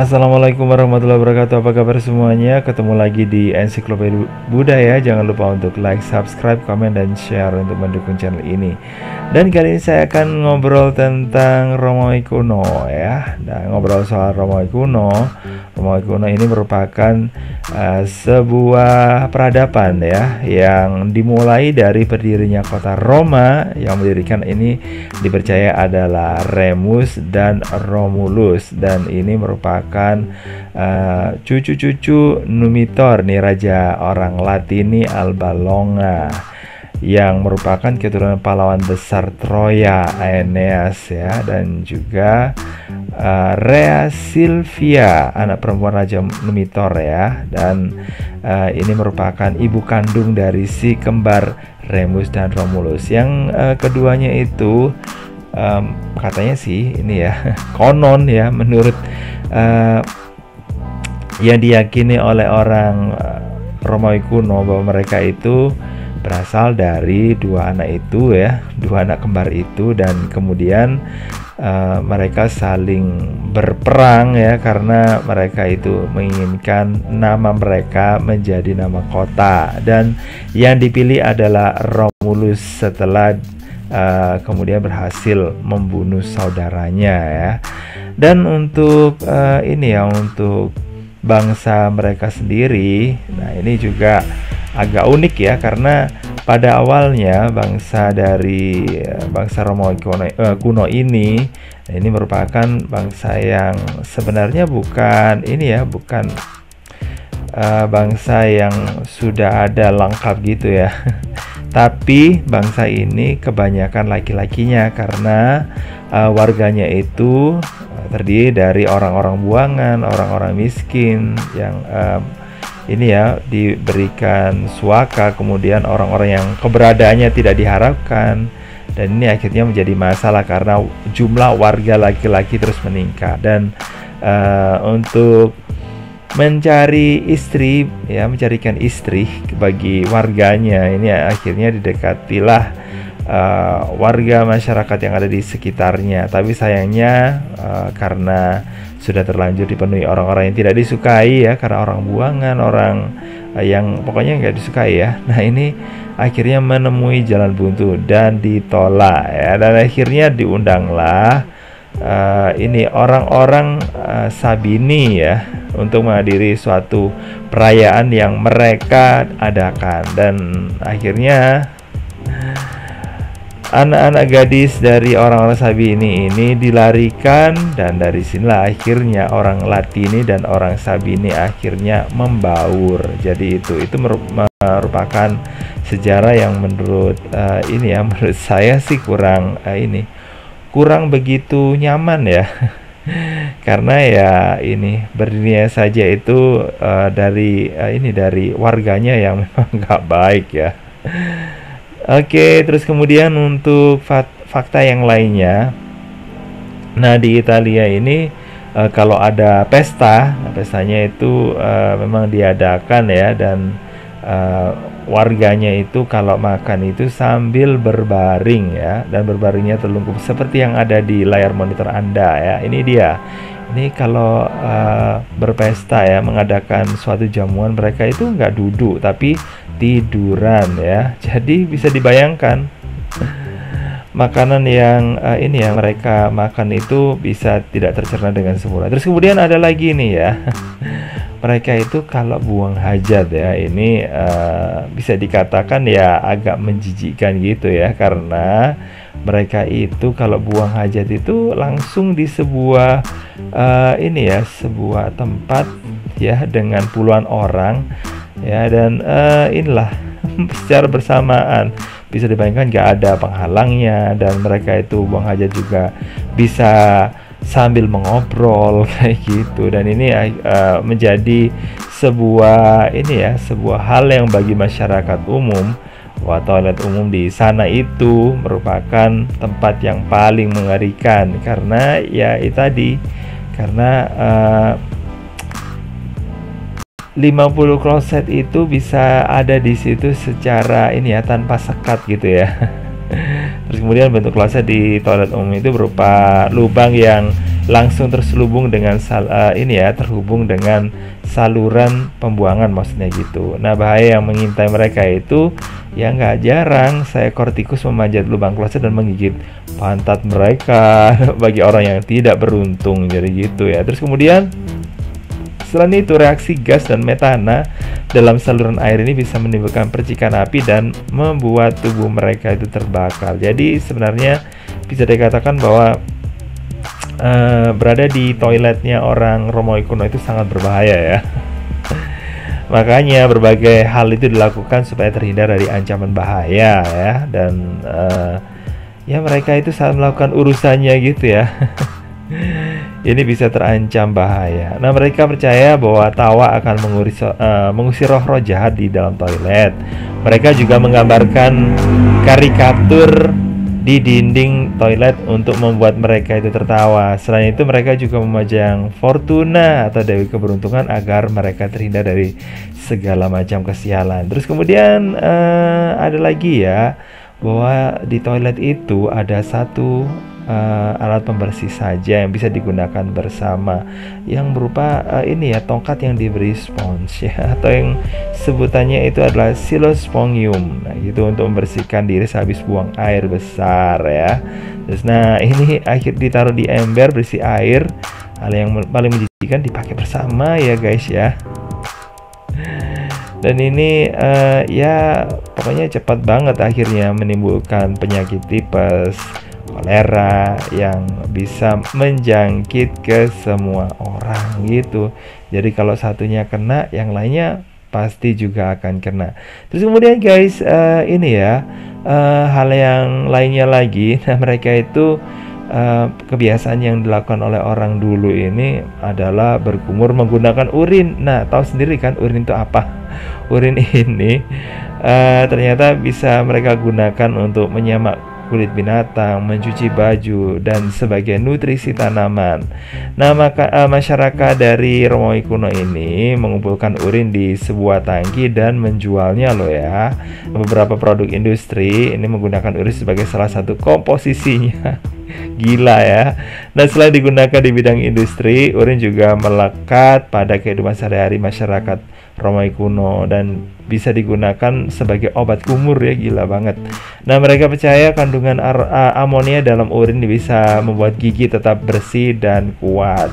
Assalamualaikum warahmatullahi wabarakatuh. Apa kabar semuanya? Ketemu lagi di Ensiklopedia Budaya. Jangan lupa untuk like, subscribe, komen, dan share untuk mendukung channel ini. Dan kali ini saya akan ngobrol tentang Romawi kuno ya. Nah, ngobrol soal Romawi kuno. Romawi kuno ini merupakan sebuah peradaban ya, yang dimulai dari berdirinya kota Roma. Yang mendirikan ini dipercaya adalah Remus dan Romulus, dan ini merupakan cucu-cucu Numitor nih, raja orang Latini Alba Longa, yang merupakan keturunan pahlawan besar Troya Aeneas ya, dan juga Rhea Silvia, anak perempuan Raja Numitor ya, dan ini merupakan ibu kandung dari si kembar Remus dan Romulus. Yang keduanya itu katanya sih ini ya, konon ya, menurut yang diyakini oleh orang Romawi kuno bahwa mereka itu berasal dari dua anak itu ya, dua anak kembar itu, dan kemudian mereka saling berperang ya, karena mereka itu menginginkan nama mereka menjadi nama kota, dan yang dipilih adalah Romulus setelah kemudian berhasil membunuh saudaranya ya. Dan untuk ini ya, untuk bangsa mereka sendiri, nah ini juga agak unik ya, karena pada awalnya bangsa dari bangsa Romawi kuno ini merupakan bangsa yang sebenarnya bukan ini ya, bukan bangsa yang sudah ada lengkap gitu ya. Tapi bangsa ini kebanyakan laki-lakinya, karena warganya itu terdiri dari orang-orang buangan, orang-orang miskin yang ini ya diberikan suaka, kemudian orang-orang yang keberadaannya tidak diharapkan, dan ini akhirnya menjadi masalah karena jumlah warga laki-laki terus meningkat. Dan untuk mencari istri ya, mencarikan istri bagi warganya ini akhirnya didekatilah warga masyarakat yang ada di sekitarnya. Tapi sayangnya karena sudah terlanjur dipenuhi orang-orang yang tidak disukai ya, karena orang buangan, orang yang pokoknya nggak disukai ya. Nah ini akhirnya menemui jalan buntu dan ditolak ya, dan akhirnya diundanglah ini orang-orang Sabini ya, untuk menghadiri suatu perayaan yang mereka adakan. Dan akhirnya anak-anak gadis dari orang-orang Sabini ini dilarikan, dan dari sinilah akhirnya orang Latini dan orang Sabini akhirnya membaur. Jadi itu merupakan sejarah yang menurut ini ya, menurut saya sih kurang begitu nyaman ya. Karena ya ini berdirinya saja itu dari warganya yang memang nggak baik ya. Oke, terus kemudian untuk fakta yang lainnya, nah di Italia ini kalau ada pestanya itu memang diadakan ya, dan warganya itu kalau makan itu sambil berbaring ya, dan berbaringnya terlungkup seperti yang ada di layar monitor Anda ya. Ini dia. Ini kalau berpesta ya, mengadakan suatu jamuan, mereka itu nggak duduk tapi tiduran ya. Jadi bisa dibayangkan makanan yang ini yang mereka makan itu bisa tidak tercerna dengan sempurna. Terus kemudian ada lagi nih ya, mereka itu kalau buang hajat ya, ini bisa dikatakan ya agak menjijikkan gitu ya, karena mereka itu kalau buang hajat itu langsung di sebuah ini ya, sebuah tempat ya dengan puluhan orang ya, dan inilah secara bersamaan. Bisa dibayangkan nggak ada penghalangnya, dan mereka itu buang hajat juga bisa sambil mengobrol kayak gitu. Dan ini menjadi sebuah hal yang bagi masyarakat umum, bahwa toilet umum di sana itu merupakan tempat yang paling mengerikan, karena ya itu tadi, karena 50 kloset itu bisa ada di situ secara ini ya, tanpa sekat gitu ya. Terus kemudian bentuk kloset di toilet umum itu berupa lubang yang langsung terselubung dengan terhubung dengan saluran pembuangan maksudnya gitu. Nah, bahaya yang mengintai mereka itu ya nggak jarang seekor tikus memanjat lubang kloset dan menggigit pantat mereka bagi orang yang tidak beruntung, jadi gitu ya. Terus kemudian selain itu, reaksi gas dan metana dalam saluran air ini bisa menimbulkan percikan api dan membuat tubuh mereka itu terbakar. Jadi sebenarnya bisa dikatakan bahwa berada di toiletnya orang Romawi kuno itu sangat berbahaya ya. Makanya berbagai hal itu dilakukan supaya terhindar dari ancaman bahaya ya. Dan ya mereka itu saat melakukan urusannya gitu ya. Ini bisa terancam bahaya. Nah, mereka percaya bahwa tawa akan mengusir roh-roh jahat di dalam toilet. Mereka juga menggambarkan karikatur di dinding toilet untuk membuat mereka itu tertawa. Selain itu, mereka juga memajang Fortuna atau Dewi Keberuntungan agar mereka terhindar dari segala macam kesialan. Terus kemudian ada lagi ya, bahwa di toilet itu ada satu alat pembersih saja yang bisa digunakan bersama, yang berupa tongkat yang diberi spons ya, atau yang sebutannya itu adalah silospongium. Nah, itu untuk membersihkan diri sehabis buang air besar ya. Terus nah, ini akhir ditaruh di ember berisi air. Hal yang paling menjijikan dipakai bersama ya guys ya. Dan ini ya pokoknya cepat banget akhirnya menimbulkan penyakit tipes, kolera yang bisa menjangkit ke semua orang gitu. Jadi kalau satunya kena, yang lainnya pasti juga akan kena. Terus kemudian guys, hal yang lainnya lagi. Nah, mereka itu kebiasaan yang dilakukan oleh orang dulu ini adalah berkumur menggunakan urin. Nah, tahu sendiri kan urin itu apa? Urin ini ternyata bisa mereka gunakan untuk menyamak kulit binatang, mencuci baju, dan sebagai nutrisi tanaman. Nah, masyarakat dari Romawi kuno ini mengumpulkan urin di sebuah tangki dan menjualnya loh ya. Beberapa produk industri ini menggunakan urin sebagai salah satu komposisinya. Gila ya. Nah, selain digunakan di bidang industri, urin juga melekat pada kehidupan sehari-hari masyarakat Romawi kuno dan bisa digunakan sebagai obat kumur ya, gila banget. Nah, mereka percaya kandungan amonia dalam urin bisa membuat gigi tetap bersih dan kuat.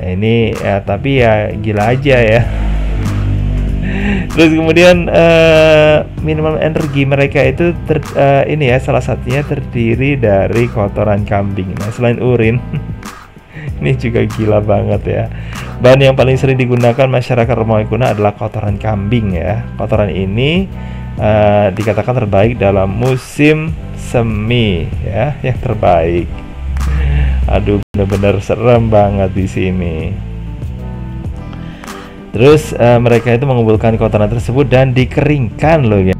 Nah, ini ya, tapi ya gila aja ya. Terus kemudian minuman energi mereka itu salah satunya terdiri dari kotoran kambing. Nah, selain urin ini juga gila banget ya. Bahan yang paling sering digunakan masyarakat Romawi kuno adalah kotoran kambing ya. Kotoran ini dikatakan terbaik dalam musim semi ya, yang terbaik. Aduh, bener-bener serem banget di sini. Terus mereka itu mengumpulkan kotoran tersebut dan dikeringkan loh ya.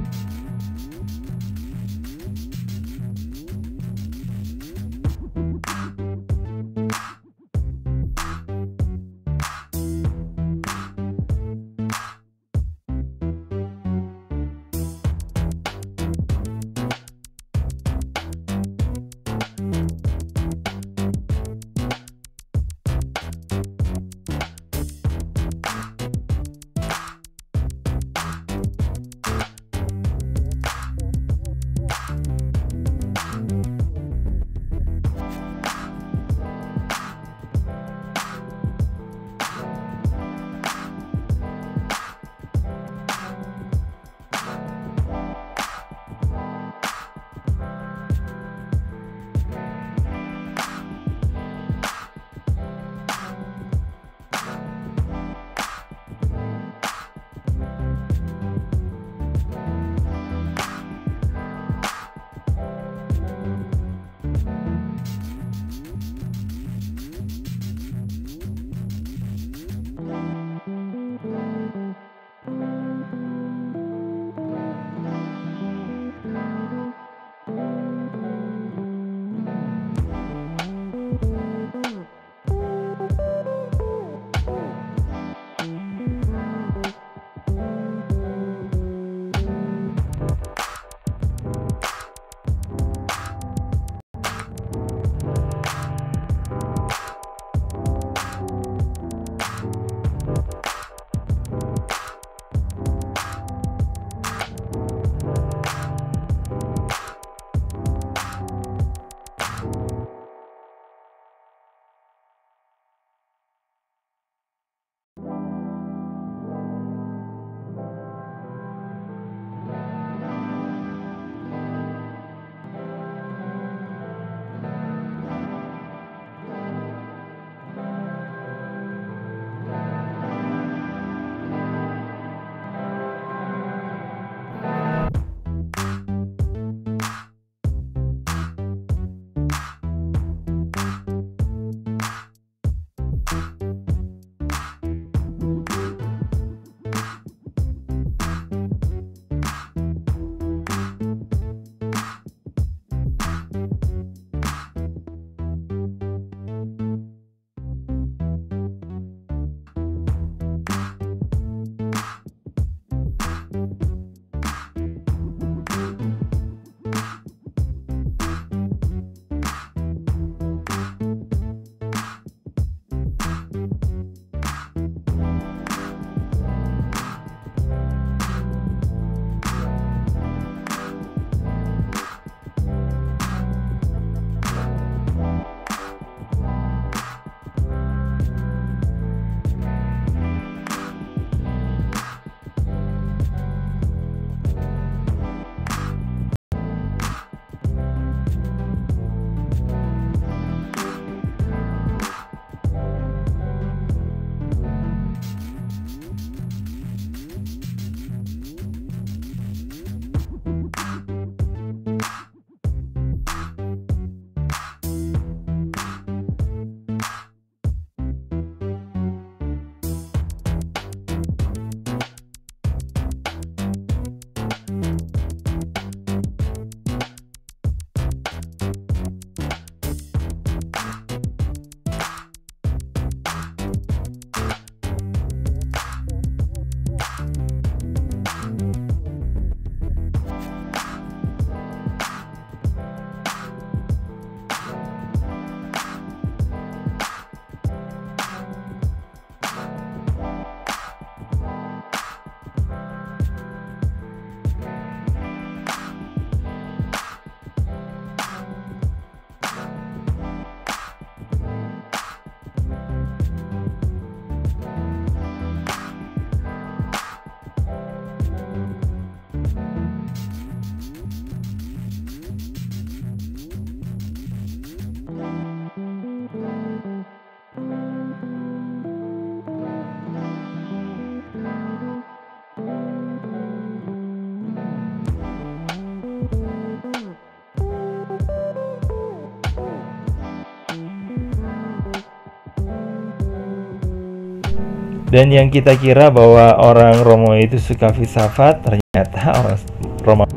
Dan yang kita kira bahwa orang Romawi itu suka filsafat, ternyata orang Romawi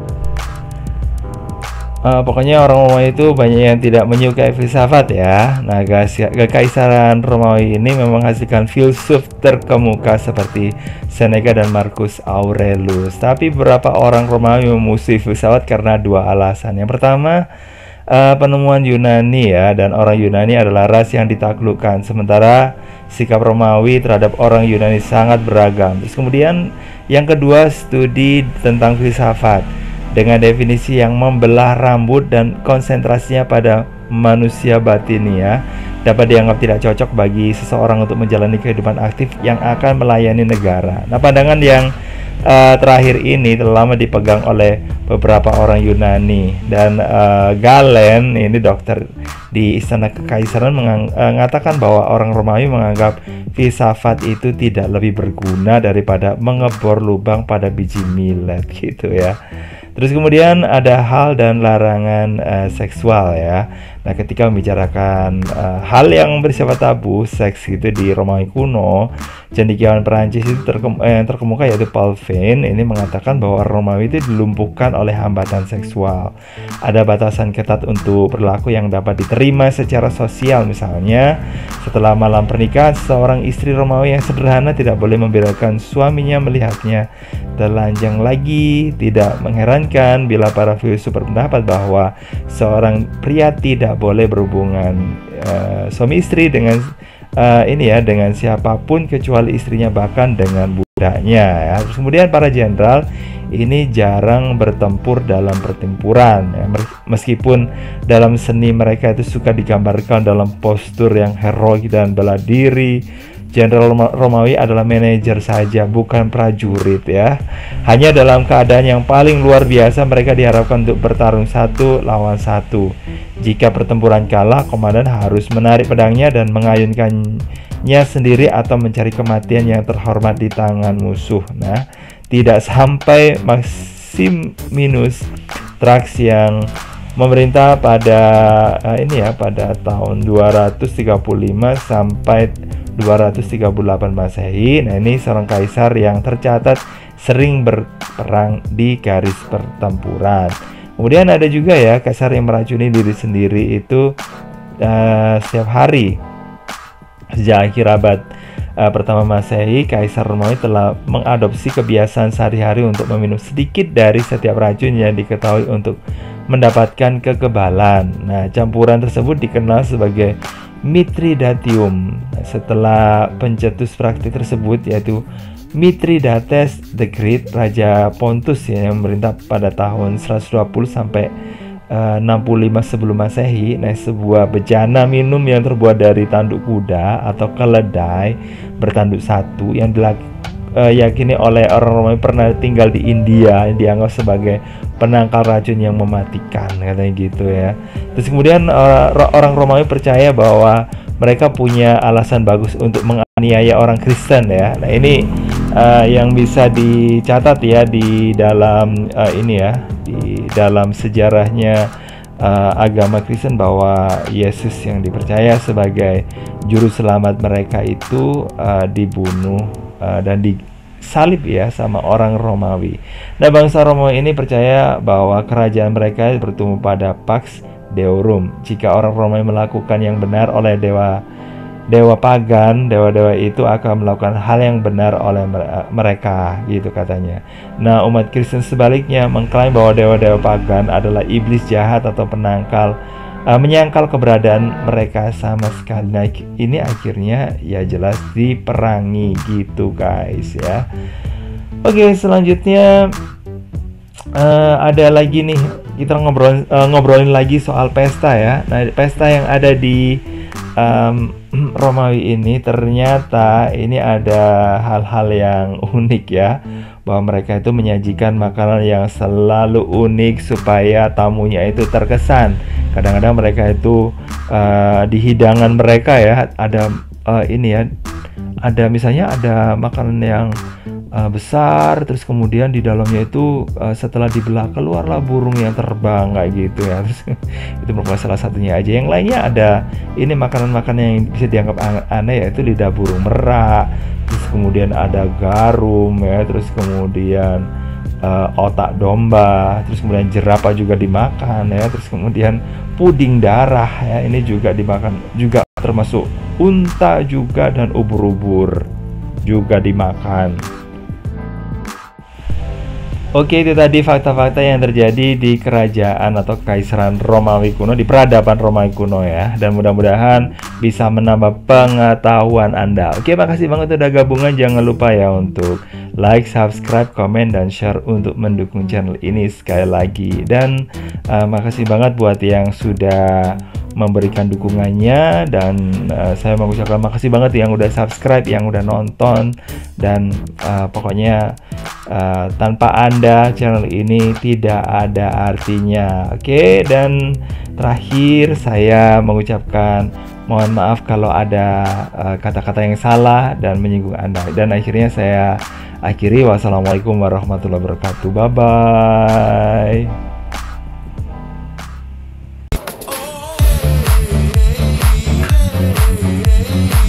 pokoknya orang Romawi itu banyak yang tidak menyukai filsafat ya. Nah, Kekaisaran Romawi ini memang menghasilkan filsuf terkemuka seperti Seneca dan Marcus Aurelius. Tapi beberapa orang Romawi memusuhi filsafat karena dua alasan. Yang pertama, penemuan Yunani ya, dan orang Yunani adalah ras yang ditaklukkan, sementara sikap Romawi terhadap orang Yunani sangat beragam. Terus kemudian yang kedua, studi tentang filsafat dengan definisi yang membelah rambut dan konsentrasinya pada manusia batinia dapat dianggap tidak cocok bagi seseorang untuk menjalani kehidupan aktif yang akan melayani negara. Nah, pandangan yang terakhir ini telah lama dipegang oleh beberapa orang Yunani, dan Galen, ini dokter di Istana Kekaisaran, mengatakan bahwa orang Romawi menganggap filsafat itu tidak lebih berguna daripada mengebor lubang pada biji millet gitu ya. Terus kemudian ada hal dan larangan seksual ya. Nah, ketika membicarakan hal yang bersifat tabu, seks gitu di Romawi kuno, cendekiawan Perancis itu terkemuka yaitu Paul Veyne ini mengatakan bahwa Romawi itu dilumpuhkan oleh hambatan seksual. Ada batasan ketat untuk perilaku yang dapat diterima secara sosial, misalnya setelah malam pernikahan, seorang istri Romawi yang sederhana tidak boleh membiarkan suaminya melihatnya telanjang lagi. Tidak mengherankan bila para filsuf berpendapat bahwa seorang pria tidak boleh berhubungan suami istri dengan dengan siapapun kecuali istrinya, bahkan dengan budaknya ya. Terus kemudian para jenderal ini jarang bertempur dalam pertempuran ya, meskipun dalam seni mereka itu suka digambarkan dalam postur yang heroik dan bela diri. Jenderal Romawi adalah manajer saja, bukan prajurit ya. Hanya dalam keadaan yang paling luar biasa mereka diharapkan untuk bertarung satu lawan satu. Jika pertempuran kalah, komandan harus menarik pedangnya dan mengayunkannya sendiri atau mencari kematian yang terhormat di tangan musuh. Nah, tidak sampai Maximinus Thrax yang memerintah pada pada tahun 235 sampai 238 Masehi. Nah, ini seorang kaisar yang tercatat sering berperang di garis pertempuran. Kemudian ada juga ya kaisar yang meracuni diri sendiri itu setiap hari. Sejak akhir abad pertama Masehi, Kaisar Romawi telah mengadopsi kebiasaan sehari-hari untuk meminum sedikit dari setiap racun yang diketahui untuk mendapatkan kekebalan. Nah, campuran tersebut dikenal sebagai Mithridatium. Setelah pencetus praktik tersebut, yaitu Mithridates the Great, Raja Pontus yang memerintah pada tahun 120 sampai 65 sebelum Masehi. Nah, sebuah bejana minum yang terbuat dari tanduk kuda atau keledai bertanduk satu yang diyakini oleh orang Romawi pernah tinggal di India, yang dianggap sebagai penangkal racun yang mematikan, katanya gitu ya. Terus kemudian orang Romawi percaya bahwa mereka punya alasan bagus untuk menganiaya orang Kristen ya. Nah, ini yang bisa dicatat ya di dalam di dalam sejarahnya agama Kristen, bahwa Yesus yang dipercaya sebagai juru selamat mereka itu dibunuh dan disalib ya sama orang Romawi. Nah, bangsa Romawi ini percaya bahwa kerajaan mereka bertumbuh pada Pax Deorum. Jika orang Romawi melakukan yang benar oleh dewa pagan, dewa-dewa itu akan melakukan hal yang benar oleh mereka, gitu katanya. Nah, umat Kristen sebaliknya mengklaim bahwa dewa-dewa pagan adalah iblis jahat atau menyangkal keberadaan mereka sama sekali. Nah, ini akhirnya ya jelas diperangi gitu guys ya. Oke, selanjutnya ada lagi nih, kita ngobrolin lagi soal pesta ya. Nah, pesta yang ada di Romawi ini ternyata ini ada hal-hal yang unik ya, bahwa mereka itu menyajikan makanan yang selalu unik supaya tamunya itu terkesan. Kadang-kadang mereka itu di hidangan mereka ya ada ada misalnya ada makanan yang besar, terus kemudian di dalamnya itu setelah dibelah keluarlah burung yang terbang kayak gitu ya. Terus itu merupakan salah satunya aja. Yang lainnya ada ini makanan-makanan yang bisa dianggap aneh, yaitu lidah burung merak, terus kemudian ada garum ya, terus kemudian otak domba, terus kemudian jerapah juga dimakan ya, terus kemudian puding darah ya, ini juga dimakan, juga termasuk unta juga, dan ubur-ubur juga dimakan. Oke, itu tadi fakta-fakta yang terjadi di kerajaan atau kekaisaran Romawi kuno, di peradaban Romawi kuno ya. Dan mudah-mudahan bisa menambah pengetahuan Anda. Oke, makasih banget udah gabungan. Jangan lupa ya untuk like, subscribe, komen, dan share untuk mendukung channel ini sekali lagi. Dan makasih banget buat yang sudah memberikan dukungannya, dan saya mengucapkan makasih banget yang udah subscribe, yang udah nonton, dan pokoknya tanpa Anda channel ini tidak ada artinya. Oke, dan terakhir saya mengucapkan mohon maaf kalau ada kata-kata yang salah dan menyinggung Anda. Dan akhirnya saya akhiri, wassalamualaikum warahmatullahi wabarakatuh. Bye bye. Yeah.